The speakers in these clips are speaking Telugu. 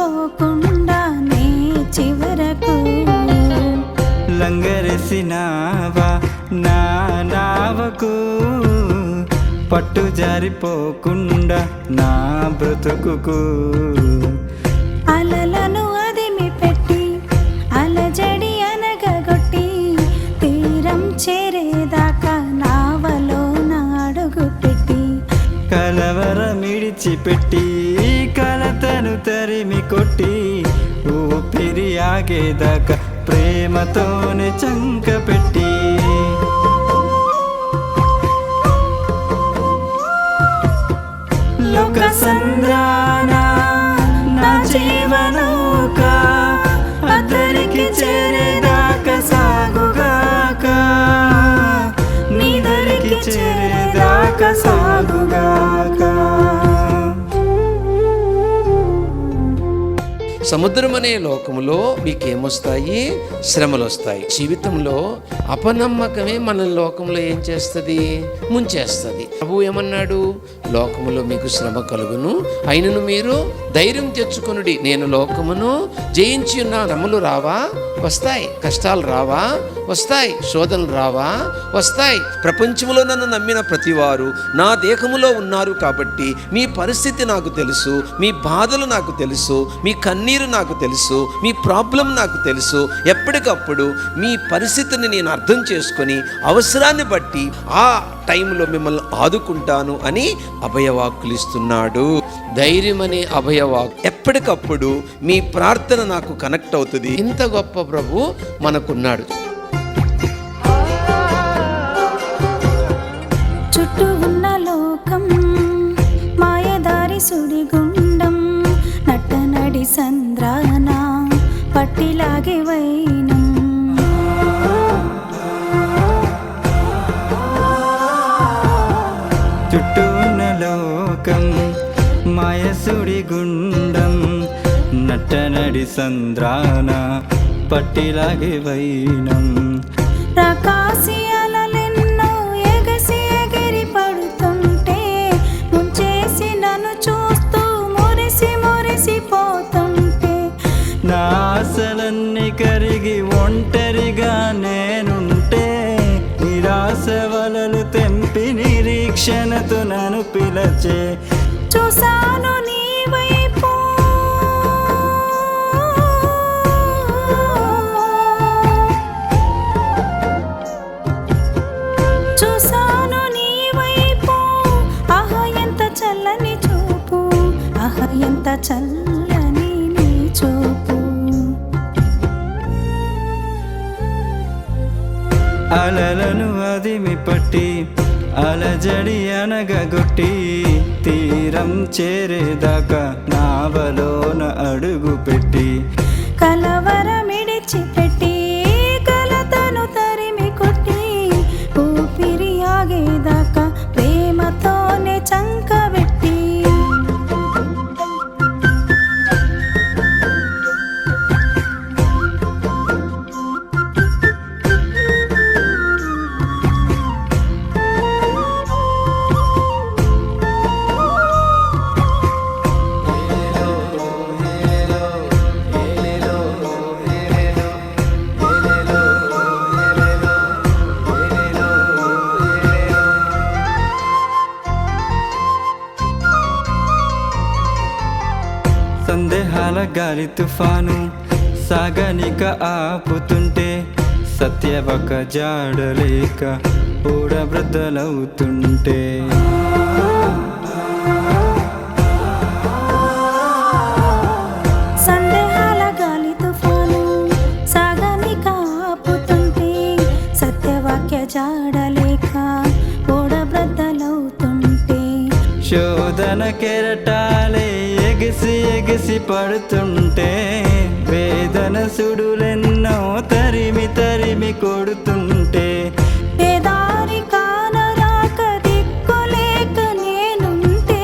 చెదిరిపోకుండా నే చివరకు లంగరేసినావా నా నావకు, పట్టు జారిపోకుండా నా బ్రతుకుకు. అలలను అదిమి పెట్టి అలజడి అనగగొట్టి తీరం చేరేదాకా నావలోన అడుగు పెట్టి కలవరమిడిచిపెట్టి కలతను తరిమి కొట్టి ఊపిరి ఆగేదాకా ప్రేమతోనే చంక పెట్టి లోక సంద్రాన నా జీవనౌక అద్దరికి చేరేదాకా సాగుగాక, నీ దరికి చేరేదాకా సాగుగాక. సముద్రం అనే లోకములో మీకేమొస్తాయి? శ్రమలు వస్తాయి. జీవితంలో అపనమ్మకమే మన లోకంలో ఏం చేస్తుంది? ముంచేస్తుంది. ప్రభు ఏమన్నాడు? లోకములో మీకు శ్రమ కలుగును, అయినను మీరు ధైర్యం తెచ్చుకొనుడి, నేను లోకమును జయించి ఉన్న. శ్రమలు రావా? వస్తాయి. కష్టాలు రావా? వస్తాయి. శోధనలు రావా? వస్తాయి. ప్రపంచంలో నన్ను నమ్మిన ప్రతివారు నా దేహములో ఉన్నారు కాబట్టి మీ పరిస్థితి నాకు తెలుసు, మీ బాధలు నాకు తెలుసు, మీ కన్నీరు నాకు తెలుసు, మీ ప్రాబ్లం నాకు తెలుసు. ఎప్పటికప్పుడు మీ పరిస్థితిని నేను అర్థం చేసుకొని అవసరాన్ని బట్టి ఆ టైంలో మిమ్మల్ని ఆదుకుంటాను అని అభయవాక్కులు ఇస్తున్నాడు. ధైర్యం అనే అభయవాక్కు ఎప్పటికప్పుడు మీ ప్రార్థన నాకు కనెక్ట్ అవుతుంది. ఇంత గొప్ప ప్రభు మనకున్నాడు. చుట్టూ ఉన్న లోకం మాయదారి సుడిగుండం, నట్టనడి సంద్రాన పట్టిలాగే వైనం. చుట్టూ ఉన్న లోకం మాయసుడి గుండం, నట్టనడి సంద్రాన పట్టిలాగే వైనం. ప్రకాశి అలలెన్నో ఎగసి ఎగిరి పడుతుంటే ముంచేసి నన్ను చూస్తూ మురిసి మురిసిపోతుంటే నా ఆశలన్నీ కరిగి ఒంటరిగా నేనుంటే నిరాశ వలలు తెంపి నిరీక్షణతో నన్ను పిలచే చూసాను నీ వైపు, చూసాను నీ వైపు, ఆహా ఎంత చల్లని చూపు, ఆహా ఎంత చల్లని నీ చూపు. అలలను అదిమి పట్టి అలజడి అనగగొట్టి తీరం చేరేదాకా నావలోన అడుగు పెట్టి కలవరమిడిచి పెట్టి కలతను తరిమి కొట్టి ఊపిరి ఆగేదాకా ప్రేమతోనే చంకబెట్టి సందేహాల గాలి తుఫాను సాగనిక ఆపుతుంటే సత్యవక జాడలేక ఊడబ్రద్దలవుతుంటే సందేహాల గాలి తుఫాను సాగనిక ఆపుతుంటే సత్యవాక్య జాడలేక ఓడబ్రద్దలవుతుంటే శోధన కెరటాలే ఎగిసి ఎగిసి పడుతుంటే వేదన సుడులెన్నో తరిమి తరిమి కొడుతుంటే ఏ దారి కానరాక దిక్కులేక నేనుంటే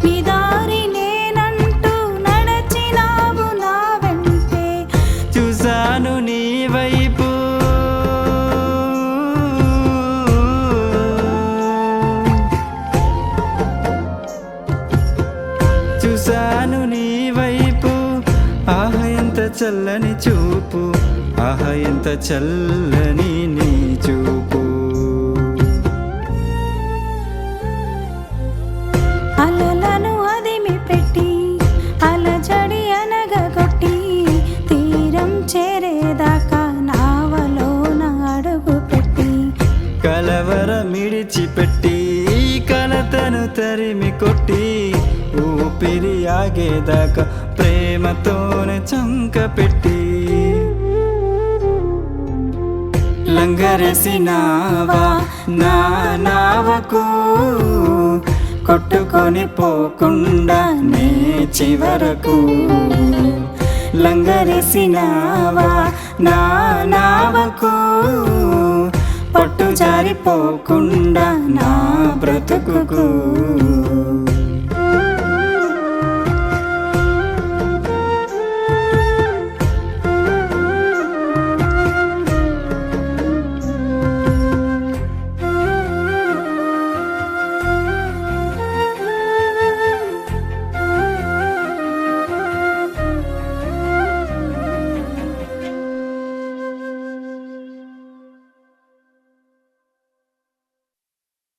నీ దారి నేనంటూ నడచినావు నా వెంటే చూసాను నీ వైపు చూసాను నీ వైపు చల్లని చూపు, ఆహా ఎంత చల్లని నీ చూపు. అలలను అదిమి పెట్టి అలజడి అనగగొట్టి తీరం చేరేదాకా నావలోన అడుగు పెట్టి కలవరమిడిచిపెట్టి కలతను తరిమి కొట్టి ఊపిరి ఆగేదాకా ప్రేమతోనే చంక పెట్టి లంగరేసినావా నా నావకు, కొట్టుకొని పోకుండా నే చివరకు. లంగరేసినావా నా నావకు, పట్టు జారిపోకుండా నా బ్రతుకుకు.